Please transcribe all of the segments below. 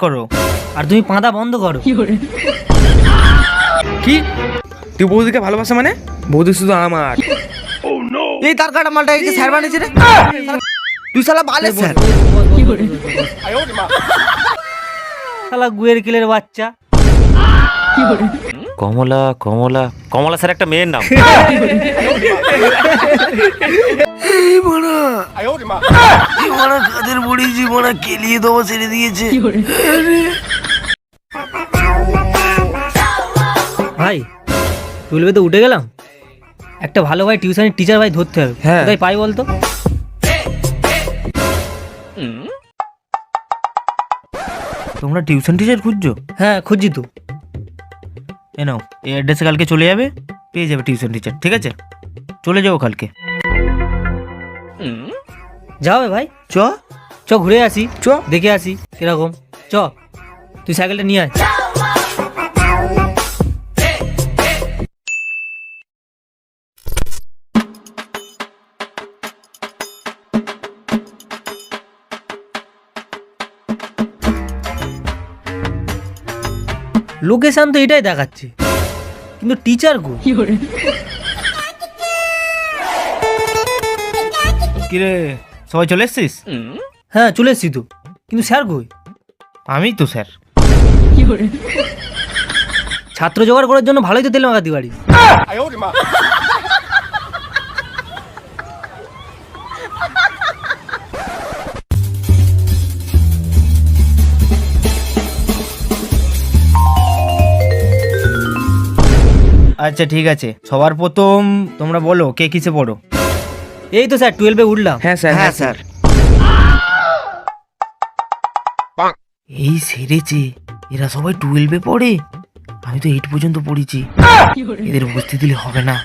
করো আর তুমি পাঁদা বন্ধ করো। কি তুই বৌদিকে ভালোবাসা মানে? বৌদি শুধু আমার। এই তার কাটা মালটা একে স্যার বানিয়েছে রে। তুই শালা বালের স্যার। শালা গুয়ের কিলের বাচ্চা। কমলা কমলা কমলা স্যার একটা মেয়ের নাম। কাদের বড়িয়েছি বড়া কেলিয়ে দেবো ছেড়ে দিয়েছে। ভাই 12 তো উঠে গেলাম, একটা ভালো ভাই টিউশনের টিচার ভাই ধরতে হবে। হ্যাঁ। কোথায় পাই বলতো? তোমরা টিউশন টিচার খুঁজছো? হ্যাঁ খুঁজছি তো। এ নাও, এই অ্যাড্রেসে কালকে চলে যাবে, পেয়ে যাবে টিউশন টিচার। ঠিক আছে, চলে যাও কালকে। যাবে ভাই? চ চ ঘুরে আসি, চ। দেখে আসি কিরকম। চ তুই সাইকেলটা নিয়ে আয়। লোকেশন তো এটাই দেখাচ্ছে, কিন্তু টিচার কো? কিরে, সবাই চলে এসছিস? হ্যাঁ চলে এসছি তো, কিন্তু স্যার কই? আমি তো স্যার। ছাত্র জোগাড় করার জন্য ভালোই তো তেল মাখাতে পারি। আচ্ছা ঠিক আছে, সবার প্রথম তোমরা বলো কে কিসে পড়ো? এই তো স্যার 12-এ উঠলাম। হ্যাঁ স্যার। হ্যাঁ স্যার। এই সেরেছে, এরা সবাই 12-এ পড়ে, আমি তো 8 পর্যন্ত পড়েছি। এদের উপস্থিত দিলে হবে না।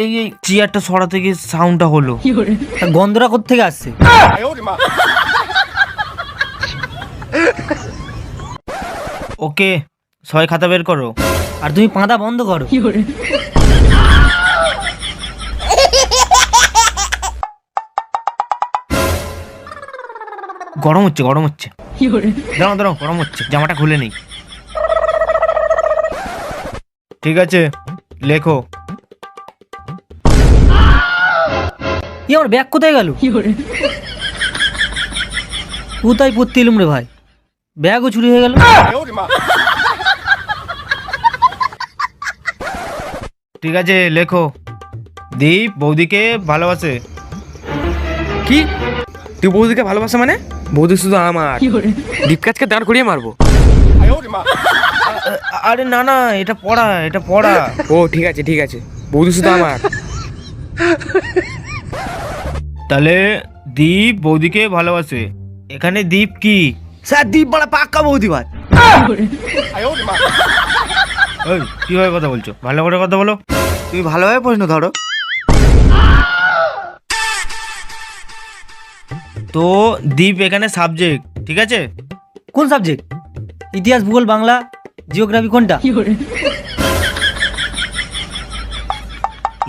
এই এই চেয়ারটা সরা থেকে সাউন্ডটা হলো। তা গন্ধরা কোত্থেকে আসছে? ওকে, সবাই খাতা বের করো। আর তুমি পাঁদা বন্ধ করো। গরম হচ্ছে, গরম হচ্ছে। দাঁড়াও দাঁড়াও, গরম হচ্ছে, জামাটা খুলে নেই। ঠিক আছে, লেখো। ই আমার ব্যাগ কোথায় গেল? কোথায় পড়তে এলুম রে ভাই, ব্যাগও চুরি হয়ে গেল। ঠিক আছে, লেখো। দীপ বৌদিকে ভালোবাসে। কি তুই বৌদিকে ভালোবাসে মানে? বৌদি শুধু আমার। দীপকাজকে দাঁড় করিয়ে মারবো। আরে না না, এটা পড়া, এটা পড়া। ও ঠিক আছে ঠিক আছে, বৌদি শুধু আমার। তাহলে দীপ বৌদিকে ভালোবাসে। এখানে দীপ কি? স্যার দীপ বড়া পাক্কা বৌদি ভাই। ওই কিভাবে কথা বলছো? ভালো করে কথা বলো। তুমি ভালোভাবে প্রশ্ন ধরো। তো দীপ এখানে সাবজেক্ট, ঠিক আছে? কোন সাবজেক্ট? ইতিহাস, ভূগোল, বাংলা, জিওগ্রাফি কোনটা?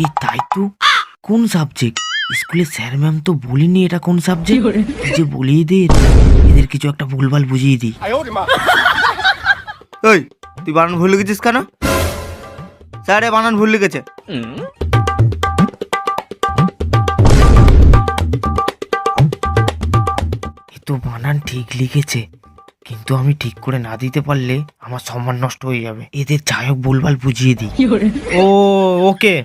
এই তাই তো, কোন সাবজেক্ট? স্কুলে স্যার ম্যাম তো বলিনি এটা কোন সাবজেক্ট। কি যে বলি এদের কিছু একটা ভুলভাল বুঝিয়ে দিই। ওই তুই বানান ভুল লিখেছিস কেন? স্যার এ বানান ভুল লিখেছে। এ তো বানান ঠিক লিখেছে, কিন্তু আমি ঠিক করে না দিতে পারলে আমার সম্মান নষ্ট হয়ে যাবে। এদের যাই হোক ভুলভাল বুঝিয়ে দিই। ও ওকে,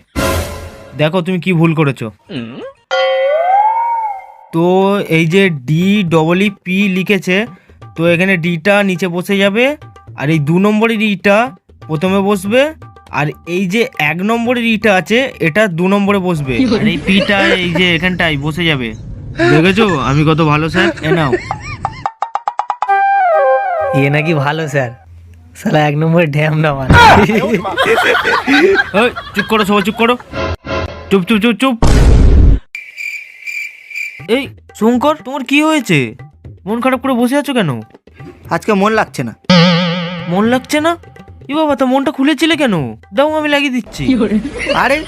দেখো তুমি কি ভুল করেছো। তো এই যে DEEP লিখেছে, তো এখানে ডিটা নিচে বসে যাবে, আর এই 2 নম্বরের ইটা প্রথমে বসবে, আর এই যে 1 নম্বরের ইটা আছে এটা 2 নম্বরে বসবে, আর এই পিটা এই যে এখানটাই বসে যাবে। দেখেছো আমি কত ভালো স্যার? এ নাও। এ নাকি ভালো স্যার, সালা 1 নম্বরের ড্যাম না মানে। চুপ করো সবাই, চুপ করো, চুপ চুপ চুপ চুপ। এই শঙ্কর, তোমার কি হয়েছে? মন খারাপ করে বসে আছো কেন? আজকে মন লাগছে না। মন লাগছে না? এ বাবা, তো মনটা খুলেছিলে কেন? দাও, আমি লাগিয়ে দিচ্ছি। আরে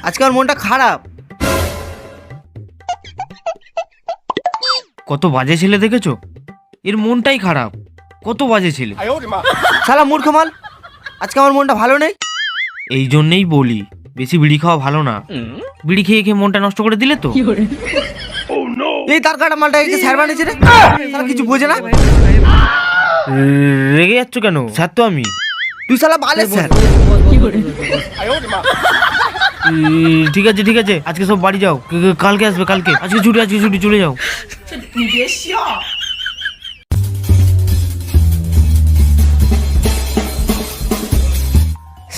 আজকে আমার মনটা খারাপ। কত বাজে ছেলে দেখেছো? এর মনটাই খারাপ। কত বাজে ছেলে। শালা মূর্খ মাল, আজকে আমার মনটা ভালো নেই। এই জন্যেই বলি বেশি বিড়ি খাওয়া ভালো না। বিড়ি খেয়ে খেয়ে মনটা নষ্ট করে দিলে তো। এই তার কাটা মালটা একে স্যার বানিয়েছে রে, শালা কিছু বোঝে না। রেগে যাচ্ছ কেন? স্যার তো আমি। তুই শালা বালের স্যার। ঠিক আছে ঠিক আছে, আজকে সব বাড়ি যাও। কালকে আসবে, কালকে। আজকে ছুটি চলে যাও।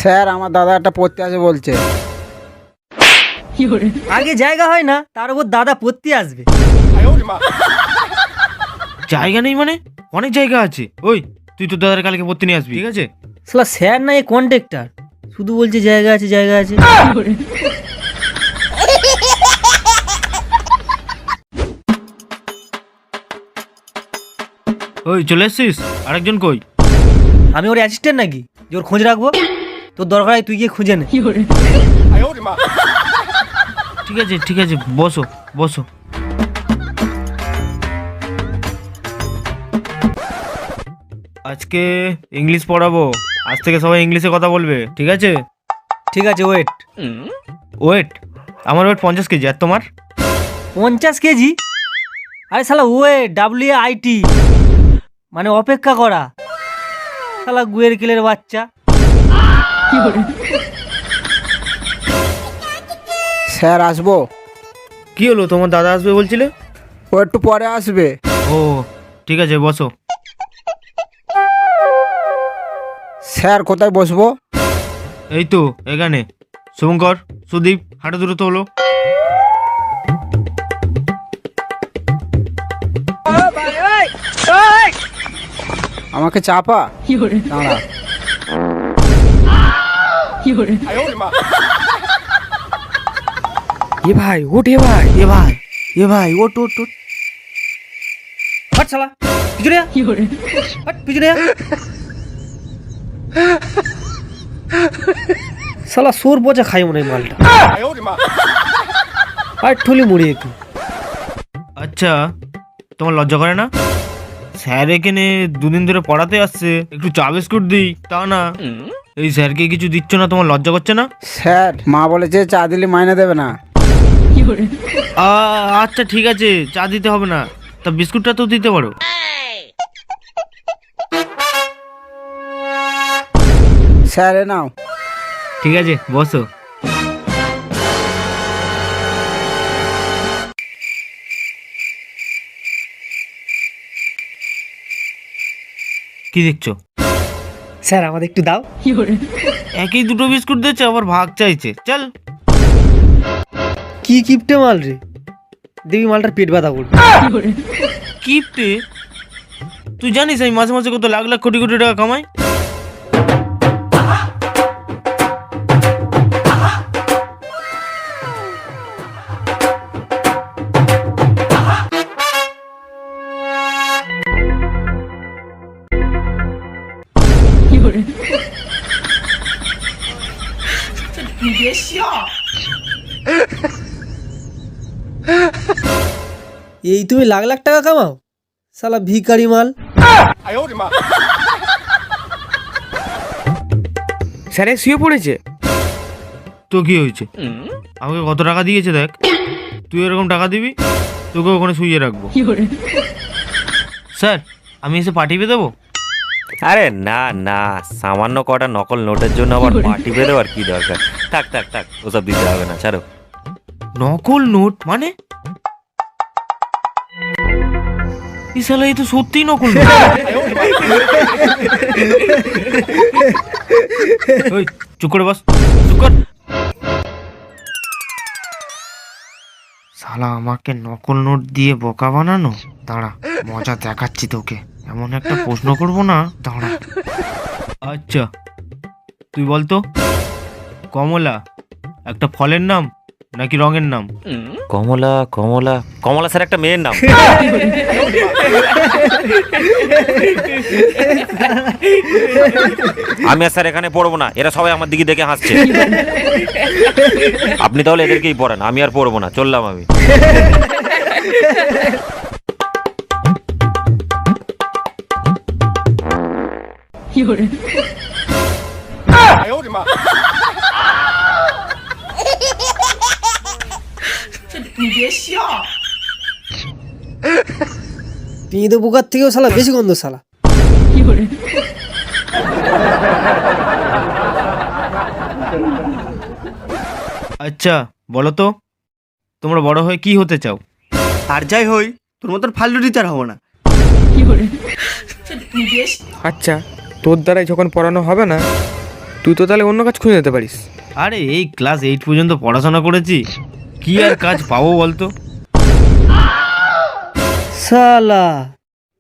স্যার আমার দাদা একটা পড়তে আসে বলছে। আগে জায়গা হয় না, তার উপর দাদা পড়তে আসবে। জায়গা নেই মানে? অনেক জায়গা আছে। ওই, তুই তো দাদার কালকে পড়তে নিয়ে আসবি, ঠিক আছে? শালা স্যার না, এই কন্ট্রাক্টর, শুধু বলছে জায়গা আছে জায়গা আছে। ওই, চলে এসছিস? আরেকজন কই? আমি ওর অ্যাসিস্ট্যান্ট নাকি যে ওর খোঁজ রাখবো? তোর দরকার হয় তুই গিয়ে খুঁজে নে। ঠিক আছে, বসো বসো। আজকে ইংলিশ পড়াবো। আজ থেকে সবাই ইংলিশে কথা বলবে, ঠিক আছে? ঠিক আছে, ওয়েট। ওয়েট? আমার ওয়েট 50 কেজি। আর তোমার? 50 কেজি? আরে শালা ওয়েট, WAIT, মানে অপেক্ষা করা। শালা গুয়ের কিলের বাচ্চা। স্যার আসবো? কি হলো, তোমার দাদা আসবে বলছিলে? ও একটু পরে আসবে। ও ঠিক আছে, বসো। স্যার কোথায় বসবো? এই তো এখানে। শুভঙ্কর, সুদীপ, হাঁটা দূরত্ব হলো। আমাকে চাপা। দাঁড়া। এ ভাই ওঠ, এ ভাই। এ ভাই ওট ওট ওট। হট শালা, পিছনে আয়। হট, পিছনে আয়। শালা সোর পচা খাই মনে হয় মালটা। আর ঠুলি মুড়ি একটু। আচ্ছা, তোমার লজ্জা করে না? স্যার এখানে দুদিন ধরে পড়াতে আসছে, একটু চা বিস্কুট দিই তা না। এই স্যারকে কিছু দিচ্ছ না, তোমার লজ্জা করছে না? স্যার মা বলেছে চা দিলে মাইনে দেবে না। আচ্ছা ঠিক আছে, চা দিতে হবে না, তা বিস্কুটটা তো দিতে পারো। স্যার এ নাও। ঠিক আছে, বসো। কি দেখছো? স্যার আমাদের একটু দাও। একই দুটো বিস্কুট দিচ্ছে, আবার ভাগ চাইছে। চল। কি কিপটে মাল রে, দেবী মালটার পেট ব্যথা করবে। কিপটে? তুই জানিস আমি মাসে মাসে কত লাখ লাখ কোটি কোটি টাকা কামাই? এই তুমি লাখ লাখ টাকা কামাও? শালা ভিখারি মাল। স্যারে শুয়ে পড়েছে। তো কি হয়েছে? আমাকে কত টাকা দিয়েছে দেখ। তুই এরকম টাকা দিবি, তোকে ওখানে শুয়ে রাখবো। স্যার, আমি এসে পাঠিয়ে দেবো? আরে না না, সামান্য কটা নকল নোটের জন্য আবার পার্টি বেঁধে আর কি দরকার? থাক থাক থাক, ওসব দিতে হবে না, ছাড়ো। নকল নোট মানে? এই শালা, এই তো সত্যিই নকল নোট। ওই, চুপ করে বস, চুপ কর। শালা আমাকে নকল নোট দিয়ে বোকা বানানো। দাঁড়া, মজা দেখাচ্ছি তোকে। এমন একটা প্রশ্ন করবো না, দাঁড়া। আচ্ছা, তুই বলতো কমলা একটা ফলের নাম? নাকি রঙের নাম? কমলা কমলা কমলা স্যার একটা মেয়ের নাম। আমি আর স্যার এখানে পড়বো না, এরা সবাই আমার দিকে দেখে হাসছে। আপনি তাহলে এদেরকেই পড়ান, আমি আর পড়বো না, চললাম আমি। পিঁদো পোকার থেকেও শালা বেশি গন্ধ শালা। আচ্ছা বলো তো, তোমরা বড় হয়ে কি হতে চাও? আর যাই হই, তোর মতন ফালতু টিচার হবো না। আচ্ছা, তোর দ্বারাই যখন পড়ানো হবে না, তুই তো তাহলে অন্য কাজ খুঁজে নিতে পারিস। আরে এই ক্লাস 8 পর্যন্ত পড়াশোনা করেছি, কি আর কাজ পাবো বলতো? শালা,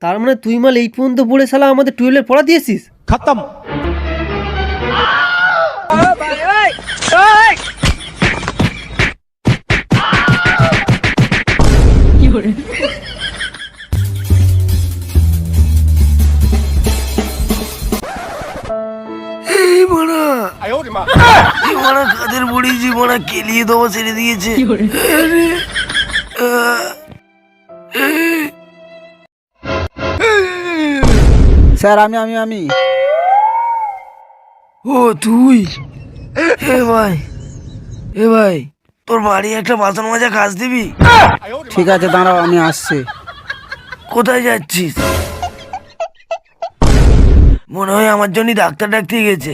তার মানে তুই মাল 8 পর্যন্ত পড়ে শালা আমাদের 12 পড়া দিয়েছিস? কাদের পড়িয়েছি বড়া, কেলিয়ে দেবো ছেড়ে দিয়েছে। স্যার আমি ও তুই? এ ভাই তোর বাড়ি একটা বাসন মাজা কাজ দিবি? ঠিক আছে দাঁড়াও, আমি আসছি। কোথায় যাচ্ছিস? মনে হয় আমার জন্য ডাক্তার ডাকতে গেছে।